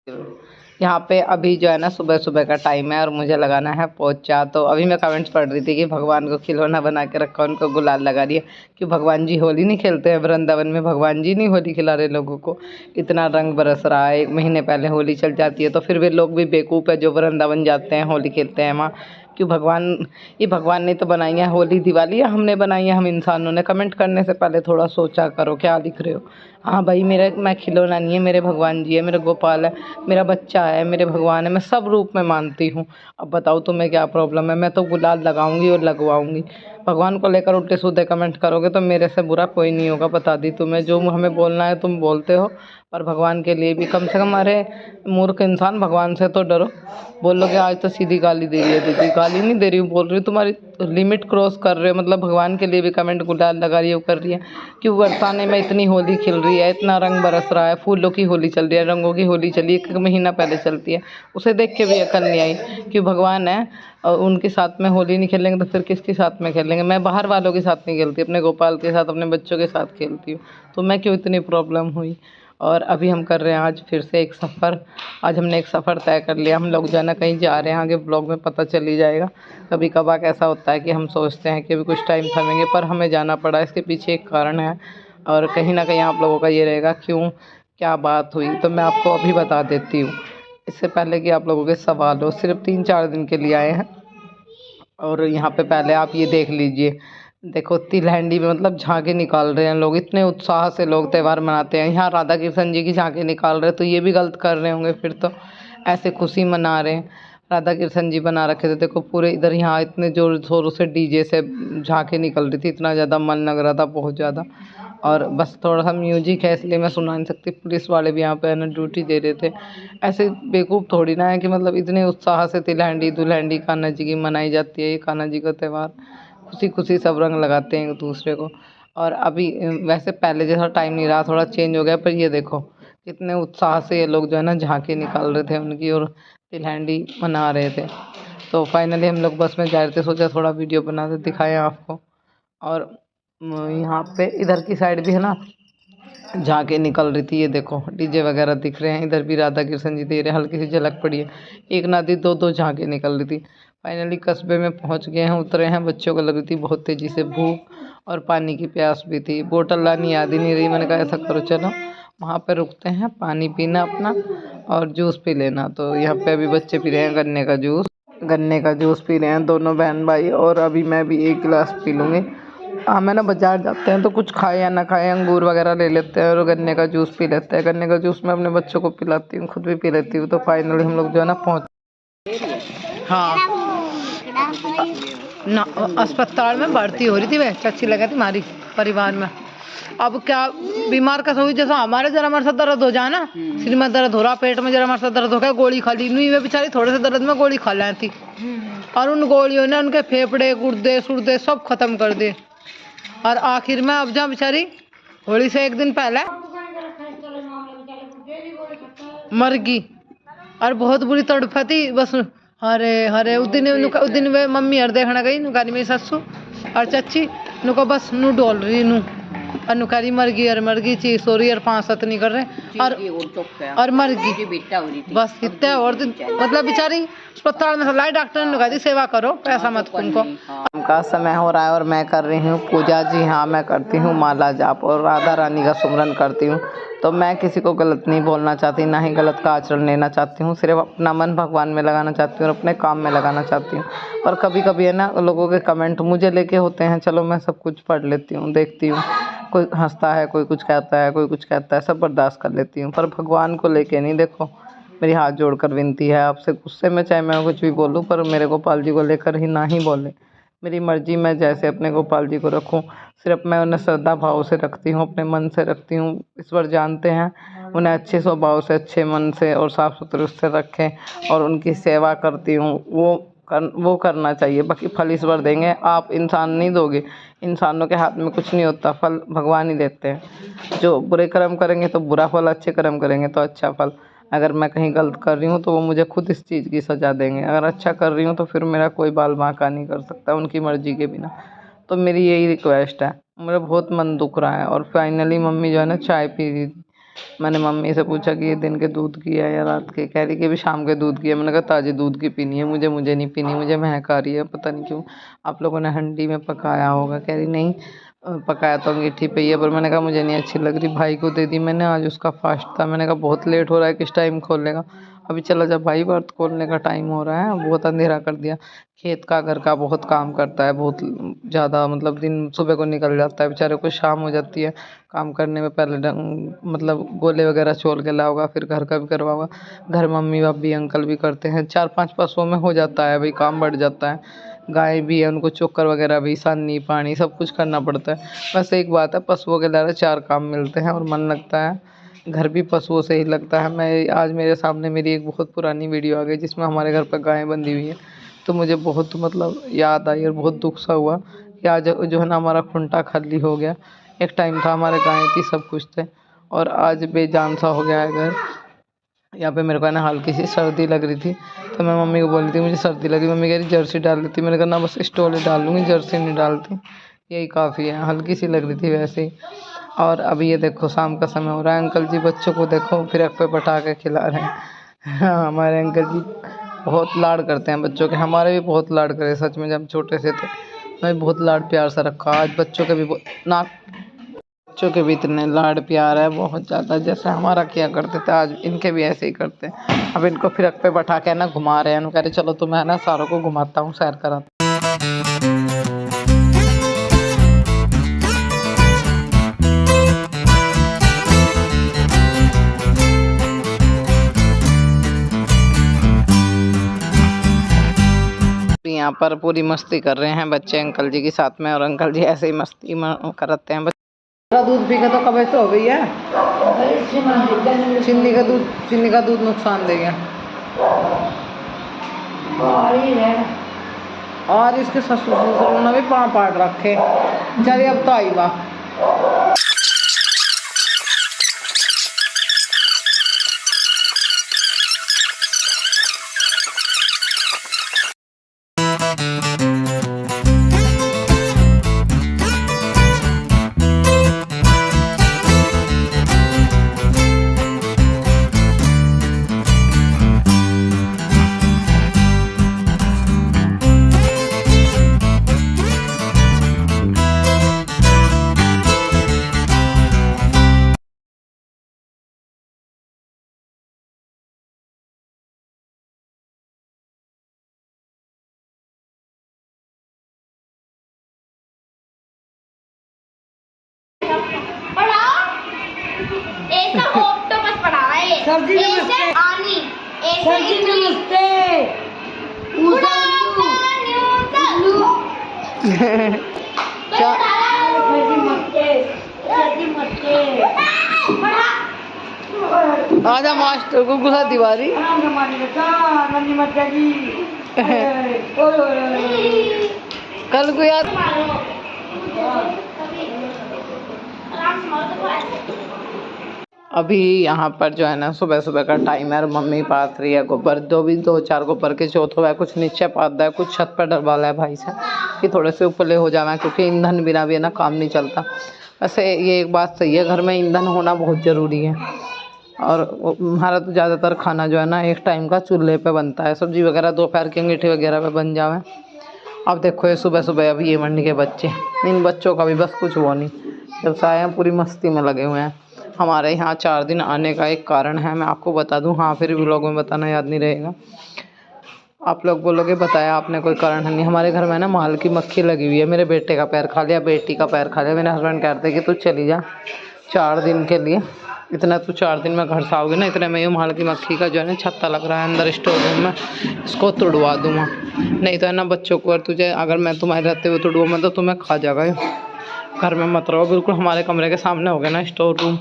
यहाँ पे अभी जो है ना सुबह सुबह का टाइम है और मुझे लगाना है पोछा। तो अभी मैं कमेंट्स पढ़ रही थी कि भगवान को खिलौना बना के रखा, उनको गुलाल लगा रही है कि भगवान जी होली नहीं खेलते हैं वृंदावन में, भगवान जी नहीं होली खिला रहे लोगों को। इतना रंग बरस रहा है, 1 महीने पहले होली चल जाती है तो फिर भी लोग भी बेवकूफ़ है जो वृंदावन जाते हैं होली खेलते हैं वहाँ। क्यों भगवान, ये भगवान ने तो बनाई है होली दिवाली, या हमने बनाई है हम इंसानों ने? कमेंट करने से पहले थोड़ा सोचा करो क्या लिख रहे हो। हाँ भाई, मेरा मैं खिलौना नहीं है, मेरे भगवान जी है, मेरा गोपाल है, मेरा बच्चा है, मेरे भगवान है, मैं सब रूप में मानती हूँ। अब बताओ तुम्हें क्या प्रॉब्लम है? मैं तो गुलाल लगाऊंगी और लगवाऊंगी। भगवान को लेकर उल्टे सीधे कमेंट करोगे तो मेरे से बुरा कोई नहीं होगा, बता दी तुम्हें। जो हमें बोलना है तुम बोलते हो, पर भगवान के लिए भी कम से कम, अरे मूर्ख इंसान, भगवान से तो डरो। बोलोगे आज तो सीधी गाली दे रही है दीदी, गाली नहीं दे रही हूँ, बोल रही हूँ तुम्हारी लिमिट क्रॉस कर रहे हो। मतलब भगवान के लिए भी कमेंट गुलाल लगा रही हो, कर रही है। क्यों बरसाने में इतनी होली खिल रही है, इतना रंग बरस रहा है, फूलों की होली चल रही है, रंगों की होली चली 1 महीना पहले चलती है, उसे देख के भी अकल नहीं आई। क्यों भगवान है और उनके साथ में होली नहीं खेलेंगे तो फिर किसके साथ में खेलेंगे? मैं बाहर वालों के साथ नहीं खेलती, अपने गोपाल के साथ, अपने बच्चों के साथ खेलती हूँ। तो मैं क्यों इतनी प्रॉब्लम हुई? और अभी हम कर रहे हैं आज फिर से एक सफ़र। आज हमने एक सफ़र तय कर लिया, हम लोग जो है ना कहीं जा रहे हैं, आगे ब्लॉग में पता चल ही जाएगा। कभी कभार ऐसा होता है कि हम सोचते हैं कि अभी कुछ टाइम थमेंगे, पर हमें जाना पड़ा। इसके पीछे एक कारण है और कहीं ना कहीं आप लोगों का ये रहेगा क्यों, क्या बात हुई, तो मैं आपको अभी बता देती हूँ। इससे पहले कि आप लोगों के सवाल हो, सिर्फ 3-4 दिन के लिए आए हैं। और यहाँ पे पहले आप ये देख लीजिए, देखो तिलहंडी में मतलब झांकी निकाल रहे हैं लोग, इतने उत्साह से लोग त्यौहार मनाते हैं। यहाँ राधा कृष्ण जी की झांकी निकाल रहे हैं, तो ये भी गलत कर रहे होंगे फिर तो। ऐसे खुशी मना रहे हैं, राधा कृष्ण जी बना रखे थे, देखो पूरे इधर यहाँ इतने जोर शोरों से डीजे से झांकी निकल रही थी, इतना ज़्यादा मन लग रहा था, बहुत ज़्यादा। और बस थोड़ा सा म्यूजिक है इसलिए मैं सुना नहीं सकती, पुलिस वाले भी यहाँ पे है ना ड्यूटी दे रहे थे। ऐसे बेवकूफ़ थोड़ी ना है कि मतलब इतने उत्साह से तिलहंडी दुल्हंडी कान्हा जी की मनाई जाती है, ये कान्हा जी का त्यौहार। खुशी खुशी सब रंग लगाते हैं एक दूसरे को। और अभी वैसे पहले जैसा टाइम नहीं रहा, थोड़ा चेंज हो गया, पर ये देखो कितने उत्साह से ये लोग जो है ना झांकी निकाल रहे थे उनकी, और तिलहंडी मना रहे थे। तो फाइनली हम लोग बस में जा रहे थे, सोचा थोड़ा वीडियो बना के दिखाएं आपको। और यहाँ पे इधर की साइड भी है ना झांकी निकल रही थी, ये देखो डीजे वगैरह दिख रहे हैं, इधर भी राधा कृष्ण जी दे रहे हैं, हल्की सी झलक पड़ी है। एक ना दी, दो दो झांकी निकल रही थी। फाइनली कस्बे में पहुंच गए हैं, उतरे हैं। बच्चों को लग रही थी बहुत तेज़ी से भूख, और पानी की प्यास भी थी। बोतल लानी याद ही नहीं रही, मैंने कहा ऐसा करो चलो वहाँ पे रुकते हैं, पानी पीना अपना और जूस पी लेना। तो यहाँ पे अभी बच्चे पी रहे हैं गन्ने का जूस पी रहे हैं दोनों बहन भाई, और अभी मैं भी एक गिलास पी लूँगी। हम है ना बाजार जाते हैं तो कुछ खाए या ना खाए अंगूर वगैरह ले लेते हैं और गन्ने का जूस पी लेते हैं। गन्ने का जूस मैं अपने बच्चों को पिलाती हूँ, खुद भी पी लेती हूँ। तो फाइनली हम लोग जो है ना पहुँच, हाँ ना, अस्पताल में भर्ती हो रही थी, वह अच्छी लगा थी हमारी परिवार में। अब क्या बीमार का हुई, जैसा हमारे जरा हमारे साथ दर्द हो जाए ना, सिर में दर्द हो रहा, पेट में जरा हमारे साथ दर्द हो गया, गोली खा ली नहीं, वे बेचारी थोड़े से दर्द में गोली खा ली थी, और उन गोलियों ने उनके फेफड़े गुर्दे सुर्दे सब खत्म कर दिए। और आखिर में अब जा बेचारी होली से 1 दिन पहले मर गई, और बहुत बुरी तड़फ थी बस। अरे अरे उस दिन वे मम्मी हर देखना गई नुकारी, मेरी ससु और चाची नुको बस नू डोल रही नू, और नुकारी मर गई चीज सोरी और 5-7 नहीं कर रहे, और मर गई बस इतने। और दिन मतलब बेचारी अस्पताल में सलाई डॉक्टर ने कहा दी सेवा करो, पैसा मत तुमको। का समय हो रहा है और मैं कर रही हूँ पूजा। जी हाँ, मैं करती हूँ माला जाप और राधा रानी का सुमरन करती हूँ। तो मैं किसी को गलत नहीं बोलना चाहती, ना ही गलत का आचरण लेना चाहती हूँ, सिर्फ अपना मन भगवान में लगाना चाहती हूँ और अपने काम में लगाना चाहती हूँ। और कभी कभी है ना लोगों के कमेंट मुझे लेके होते हैं, चलो मैं सब कुछ पढ़ लेती हूँ, देखती हूँ, कोई हंसता है, कोई कुछ कहता है, कोई कुछ कहता है, सब बर्दाश्त कर लेती हूँ, पर भगवान को लेके नहीं। देखो मेरी हाथ जोड़कर विनती है आपसे, गुस्से में चाहे मैं कुछ भी बोलूँ, पर मेरे गोपाल जी को लेकर ही ना ही बोले। मेरी मर्ज़ी, मैं जैसे अपने गोपाल जी को रखूं, सिर्फ मैं उन्हें श्रद्धा भाव से रखती हूँ, अपने मन से रखती हूँ। ईश्वर जानते हैं, उन्हें अच्छे स्वभाव से, अच्छे मन से और साफ़ सुथरे से रखें, और उनकी सेवा करती हूँ। वो करना चाहिए, बाकी फल ईश्वर देंगे, आप इंसान नहीं दोगे। इंसानों के हाथ में कुछ नहीं होता, फल भगवान ही देते हैं। जो बुरे कर्म करेंगे तो बुरा फल, अच्छे कर्म करेंगे तो अच्छा फल। अगर मैं कहीं गलत कर रही हूँ तो वो मुझे खुद इस चीज़ की सज़ा देंगे, अगर अच्छा कर रही हूँ तो फिर मेरा कोई बाल बांका नहीं कर सकता उनकी मर्ज़ी के बिना। तो मेरी यही रिक्वेस्ट है, मेरा बहुत मन दुख रहा है। और फाइनली मम्मी जो है ना चाय पी रही थी, मैंने मम्मी से पूछा कि ये दिन के दूध की है या रात के, कह रही कि अभी शाम के दूध की है। मैंने कहा ताज़े दूध की पीनी है मुझे नहीं पीनी, मुझे महक आ रही है, पता नहीं क्यों, आप लोगों ने हंडी में पकाया होगा। कह रही नहीं पकाया तो अंगीठी पे ही है, पर मैंने कहा मुझे नहीं अच्छी लग रही। भाई को दे दी मैंने, आज उसका फास्ट था। मैंने कहा बहुत लेट हो रहा है, किस टाइम खोलेगा? अभी चला जा भाई, व्रत खोलने का टाइम हो रहा है, बहुत अंधेरा कर दिया। खेत का घर का बहुत काम करता है, बहुत ज़्यादा, मतलब दिन सुबह को निकल जाता है, बेचारे को शाम हो जाती है काम करने में। पहले मतलब गोले वगैरह छोल के लाओगा, फिर घर का भी करवाओगा। घर मम्मी भाभी अंकल भी करते हैं, 4-5 पशुओं में हो जाता है भाई, काम बढ़ जाता है। गाय भी है, उनको चोकर वगैरह भी, सानी पानी सब कुछ करना पड़ता है। बस एक बात है, पशुओं के द्वारा 4 काम मिलते हैं और मन लगता है। घर भी पशुओं से ही लगता है। मैं आज मेरे सामने मेरी एक बहुत पुरानी वीडियो आ गई जिसमें हमारे घर पर गायें बंधी हुई है, तो मुझे बहुत मतलब याद आई और बहुत दुख सा हुआ कि आज जो है ना हमारा खूंटा खाली हो गया। एक टाइम था हमारे गायें थी, सब कुछ थे, और आज बेजान सा हो गया है घर। यहाँ पे मेरे को है ना हल्की सी सर्दी लग रही थी, तो मैं मम्मी को बोल रही थी मुझे सर्दी लगी। मम्मी कह रही जर्सी डाल लेती। मैंने कहा ना बस स्टोल ही डाल लूँगी, जर्सी नहीं डालती, यही काफ़ी है। हल्की सी लग रही थी वैसे ही। और अभी ये देखो शाम का समय हो रहा है, अंकल जी बच्चों को देखो फिर पे बैठा के खिला रहे हैं। हाँ, हमारे अंकल जी बहुत लाड़ करते हैं बच्चों के, हमारे भी बहुत लाड़ करे सच में। जब हम छोटे से थे मैं बहुत लाड़ प्यार से रखा, आज बच्चों के भी बच्चों के भी इतने लाड़ प्यार है बहुत ज़्यादा, जैसे हमारा किया करते थे आज इनके भी ऐसे ही करते हैं। अब इनको फिर पे बैठा के ना घुमा रहे हैं, कह रहे चलो तुम्हें ना सारों को घुमाता हूँ, सैर कराता। यहाँ पर पूरी मस्ती कर रहे हैं बच्चे अंकल जी के साथ में, और अंकल जी ऐसे ही मस्ती करते हैं। दूध पी के तो कब ऐसे हो गई है, चीनी का दूध नुकसान देगा। और इसके ससुर ससुर ने भी पाँव पाट रखे। चलिए अब तो आई बा। सर जी नमस्ते। सर जी नमस्ते। आजा मास्टर को गुस्सा दीवारी। कल को याद अभी यहाँ पर जो है ना सुबह सुबह का टाइम है और मम्मी पात रही है गोबर, जो भी 2-4 गोबर के जोत हुआ है, कुछ नीचे पात है, कुछ छत पर डरवाला है भाई से कि थोड़े से ऊपरले हो जाना, क्योंकि ईंधन बिना भी है ना काम नहीं चलता। वैसे ये एक बात सही है, घर में ईंधन होना बहुत ज़रूरी है। और हमारा तो ज़्यादातर खाना जो है ना एक टाइम का चूल्हे पे बनता है, सब्जी वगैरह दोपहर की अंगीठी वगैरह पे बन जावे। अब देखो ये सुबह सुबह अभी ये मंडी के बच्चे, इन बच्चों का भी बस कुछ वो नहीं, जब से आए हैं पूरी मस्ती में लगे हुए हैं। हमारे यहाँ 4 दिन आने का एक कारण है, मैं आपको बता दूँ। हाँ, फिर व्लॉग में बताना याद नहीं रहेगा, आप लोग बोलोगे बताया आपने, कोई कारण नहीं। हमारे घर में ना माल की मक्खी लगी हुई है, मेरे बेटे का पैर खा लिया, बेटी का पैर खा लिया। मेरे हस्बैंड कहते हैं कि तू चली जा 4 दिन के लिए, इतना तू 4 दिन में घर से आओगे ना, इतने में ये माल की मक्खी का जो है ना छत्ता लग रहा है अंदर स्टोर रूम में, इसको तोड़वा दूँगा। नहीं तो है ना बच्चों को, और तुझे अगर मैं तुम्हारे रहते हुए तोड़ूँ मैं तो तुम्हें खा जाएगा। घर में मत रहो, बिल्कुल हमारे कमरे के सामने हो गया ना स्टोर रूम,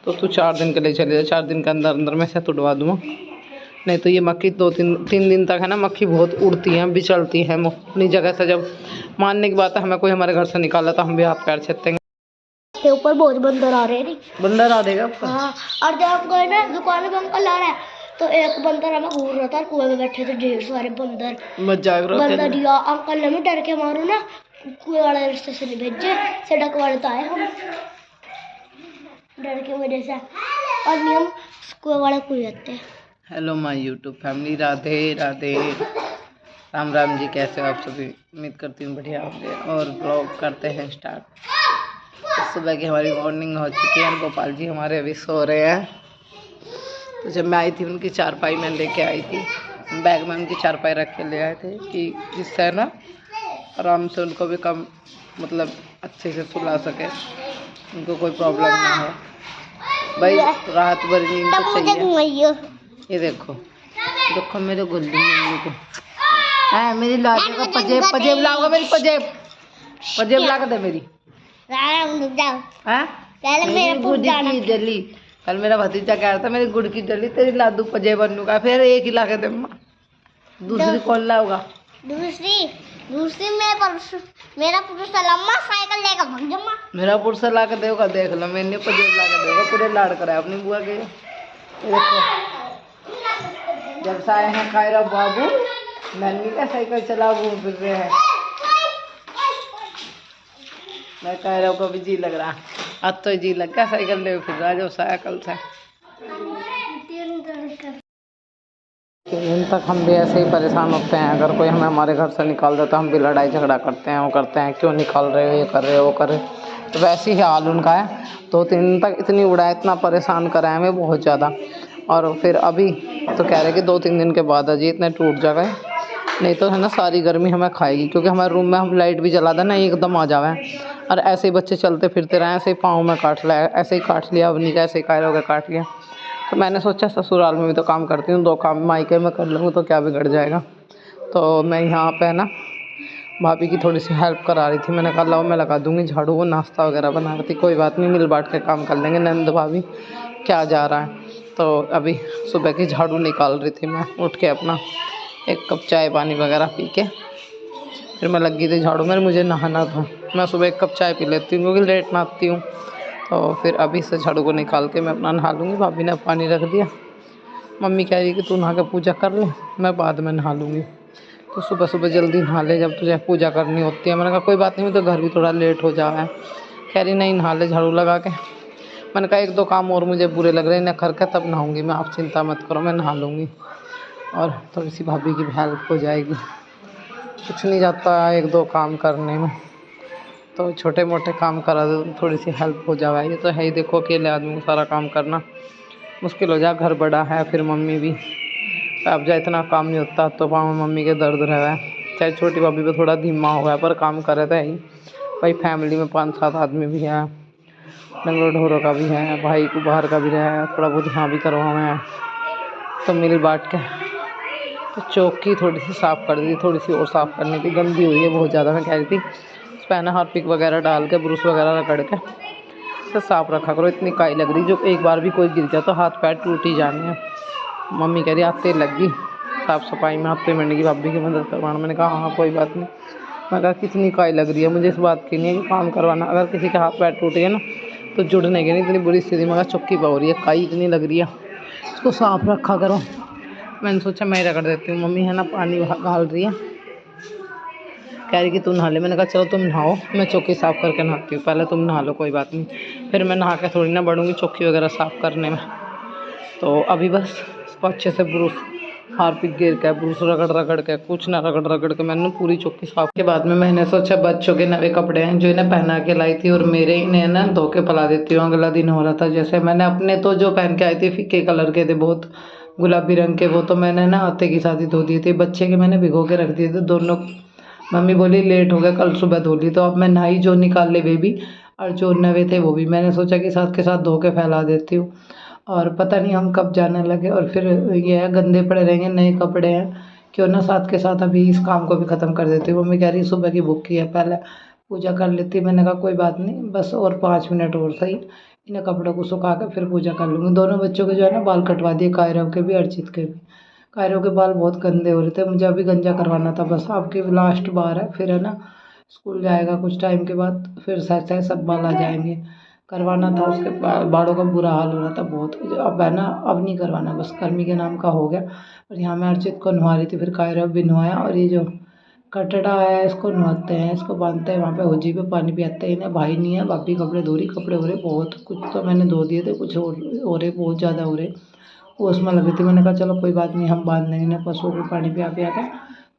तो तू 4 दिन के लिए चले जा। 4 दिन के अंदर अंदर मैं से तुड़वा दूँगा। नहीं तो ये मक्खी 2-3 दिन तक है ना, मक्खी बहुत उड़ती हैं, बिचलती हैं अपनी जगह से। जब मानने की बात है, हमें कोई हमारे घर से निकाला तो हम भी हाथ पैर छेतेंगे। के ऊपर बहुत बंदर आ रहे हैं। बंदर आ देगा आपका? हाँ, और जब हम गए ना दुकान पे अंकल आ रहा है, तो एक बंदर हमें घूर रहा था, कुएं में बैठे थे ढेर सारे बंदर। बंदर दिया अंकल ने भी डर के मारो ना, कुएं वाले रास्ते से नहीं भेजे, सड़क वाले तो आए हम डर की वजह से। और नियम स्कूल वाले खुल जाते हैं। Hello my YouTube family, Radhe Radhe, Ram Ram ji. कैसे हो आप सभी? उम्मीद करती हूँ बढ़िया होंगे। और ब्लॉग करते हैं स्टार्ट। तो सुबह की हमारी मॉर्निंग हो चुकी है। गोपाल जी हमारे अभी सो रहे हैं। तो जब मैं आई थी उनकी चारपाई मैं लेके आई थी, बैग में उनकी चारपाई रख के ले आए थे कि जिससे ना आराम से उनको भी कम मतलब अच्छे से सुला सके, उनको कोई प्रॉब्लम ना हो। भाई रात भर नींद तो चाहिए। ये देखो देखो मेरे गुल्ली मम्मी को है, मेरी लाडली का पजेब पजेब लाओगा, मेरी पजेब पजेब ला के दे मेरी। मेरी गुड़ की जली, कल मेरा भतीजा कह रहा था मेरी गुड़ की जली तेरी लादू पजेब बनू का, फिर एक ही ला के दे। दूसरी कौन लाओगा? दूसरी मेरा पुरुष लम्बा साइकिल लेकर भाग जाऊंगा। मेरा पुरुष ला के देगा, देख लो मैंने पजेब ला के देगा। पूरे लाड़ कराया अपनी बुआ के। जब से आए हैं कायरा बाबू नन्नी का साइकिल चला घूम फिर रहे हैं। मैं कायरा को भी जी लग रहा, अब तो जी लग गया साइकिल ले फिर रहा जब साइकिल से। दिन तक हम भी ऐसे ही परेशान होते हैं। अगर कोई हमें हमारे घर से निकाल देता हम भी लड़ाई झगड़ा करते हैं, वो करते हैं क्यों निकाल रहे हो, ये कर रहे हो वो कर रहे हो। तो वैसे ही हाल उनका है। 2-3 दिन तक इतनी उड़ाए, इतना परेशान करा है हमें बहुत ज़्यादा। और फिर अभी तो कह रहे कि 2-3 दिन के बाद अजी इतने टूट जाए, नहीं तो है ना सारी गर्मी हमें खाएगी। क्योंकि हमारे रूम में हम लाइट भी जला देना एकदम आ जावे, और ऐसे ही बच्चे चलते फिरते रहे, ऐसे ही पाँव में काट लिया, ऐसे ही काट लिया, अब नहीं ऐसे ही कायरों का काट लिया। तो मैंने सोचा ससुराल में भी तो काम करती हूँ, 2 काम मायके में कर लूँगी तो क्या बिगड़ जाएगा। तो मैं यहाँ पे ना भाभी की थोड़ी सी हेल्प करा रही थी। मैंने कहा लाओ मैं लगा दूँगी झाड़ू, वो नाश्ता वगैरह बना रही थी। कोई बात नहीं, मिल बांट के काम कर लेंगे, नंद भाभी क्या जा रहा है। तो अभी सुबह की झाड़ू निकाल रही थी मैं, उठ के अपना 1 कप चाय पानी वगैरह पी के फिर मैं लगी थी झाड़ू में। मुझे नहाना था, मैं सुबह 1 कप चाय पी लेती हूँ क्योंकि लेट नहाती हूँ। तो फिर अभी से झाड़ू को निकाल के मैं अपना नहा लूँगी। भाभी ने पानी रख दिया, मम्मी कह रही कि तू नहा के पूजा कर ले, मैं बाद में नहा लूँगी। तो सुबह सुबह जल्दी नहा ले जब तुझे पूजा करनी होती है। मैंने कहा कोई बात नहीं, तो घर भी थोड़ा लेट हो जा है। कह रही नहीं नहा ले झाड़ू लगा के। मैंने कहा 1-2 काम और मुझे बुरे लग रहे हैं, इन्हें करके तब नहाऊँगी मैं, आप चिंता मत करो मैं नहा लूँगी। और थोड़ी सी भाभी की भी हेल्प हो जाएगी। कुछ नहीं जाता 1-2 काम करने में, तो छोटे मोटे काम करा दो तो थोड़ी सी हेल्प हो जाए। ये तो है ही, देखो अकेले आदमी को सारा काम करना मुश्किल हो जाए। घर बड़ा है, फिर मम्मी भी, अब जा इतना काम नहीं होता तो पाँव में मम्मी के दर्द रहा है। चाहे छोटी भाभी पे थोड़ा धीमा हो गया पर काम करे तो है ही। भाई फैमिली में 5-7 आदमी भी हैं, डंगरों ढोरों का भी है, भाई को बाहर का भी रहा है, थोड़ा बहुत यहाँ भी करवाना है। तो मिल बांट के। तो चौकी थोड़ी सी साफ़ कर दी, थोड़ी सी और साफ़ करनी थी, गंदी हुई है बहुत ज़्यादा। मैं कह रही थी उस पर ना हार्पिक वगैरह डाल के ब्रश वगैरह रगड़ के उसे साफ़ रखा करो। इतनी काई लग रही, जो एक बार भी कोई गिर जाए तो हाथ पैर टूट ही जाने हैं। मम्मी कह रही आते लगी साफ़ सफाई में, आते मिलने की भाभी की मदद करवाना। मैंने कहा हाँ कोई बात नहीं। मैं कहा कितनी काई लग रही है, मुझे इस बात की नहीं है कि काम करवाना। अगर किसी के हाथ पैर टूट गए ना तो जुड़ने के नहीं, इतनी बुरी स्थिति में चुक्की पा हो रही है, काई इतनी लग रही है, इसको साफ़ रखा करो। मैंने सोचा मैं रगड़ देती हूँ। मम्मी है ना पानी घाल रही है, कह रही कि तू नहा ले। मैंने कहा चलो तुम नहाओ, मैं चौकी साफ़ करके नहाती हूँ, पहले तुम नहा लो कोई बात नहीं, फिर मैं नहा के थोड़ी ना बढ़ूँगी चौकी वगैरह साफ़ करने में। तो अभी बस इसको अच्छे से ब्रश हार्पिक गिर के ब्रश रगड़ के कुछ ना रगड़ के मैंने पूरी चौकी साफ़ के बाद में मैंने सोचा बच्चों के नए कपड़े हैं जो इन्हें पहना के लाई थी और मेरे इन्हें ना धो के फैला देती हूँ। अगला दिन हो रहा था, जैसे मैंने अपने तो जो पहन के आई थी फीके कलर के थे बहुत गुलाबी रंग के, वो तो मैंने ना आते की साथ ही धो दिए थे। बच्चे के मैंने भिगो के रख दिए थे दोनों। मम्मी बोली लेट हो गया, कल सुबह धो ली। तो अब मैं नहाई जो निकाल ले बेबी, और जो नवे थे वो भी मैंने सोचा कि साथ के साथ धो के फैला देती हूँ। और पता नहीं हम कब जाने लगे, और फिर ये है गंदे पड़े रहेंगे, नए कपड़े हैं, क्यों ना साथ के साथ अभी इस काम को भी ख़त्म कर देती हूँ। मम्मी कह रही सुबह की भूखी है, पहले पूजा कर लेती। मैंने कहा कोई बात नहीं, बस और 5 मिनट और सही, इन्हें कपड़ों को सुखा कर फिर पूजा कर लूँगी। दोनों बच्चों के जो है ना बाल कटवा दिए, कायरव के भी अर्चित के भी। कायरों के बाल बहुत गंदे हो रहे थे, मुझे अभी गंजा करवाना था बस। आपकी लास्ट बार है, फिर है ना स्कूल जाएगा कुछ टाइम के बाद, फिर सह सब बाल आ जाएंगे। करवाना था उसके बालों का बुरा हाल हो रहा था बहुत। अब है ना अब नहीं करवाना, बस गर्मी के नाम का हो गया। और यहाँ मैं अर्चित को नहवा रही थी, फिर कायरव भी नहवाया, और ये जो कटड़ा है, इसको नहाते हैं, इसको बांधते हैं, वहाँ पे होजी पे पानी पियाते हैं इन्हें। भाई नहीं है, भाभी कपड़े धो रही, कपड़े हो रहे बहुत, कुछ तो मैंने धो दिए थे, कुछ और हो रहे, बहुत ज़्यादा हो रहे, वो उसमें लगी थी। मैंने कहा चलो कोई बात नहीं, हम बांध देंगे इन्हें, पशुओं को पानी पिया पिया के।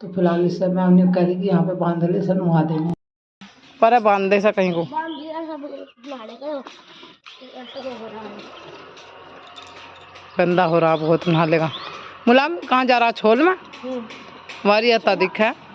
तो फिलहाल इससे मैं हमने कह दी कि यहाँ पे बांध ले, इसे नहा देंगे। पर बांध दे सा कहीं को गंदा हो रहा बहुत, नहा लेगा। मुलाम कहाँ जा रहा, छोल में वारी आता दिखा है।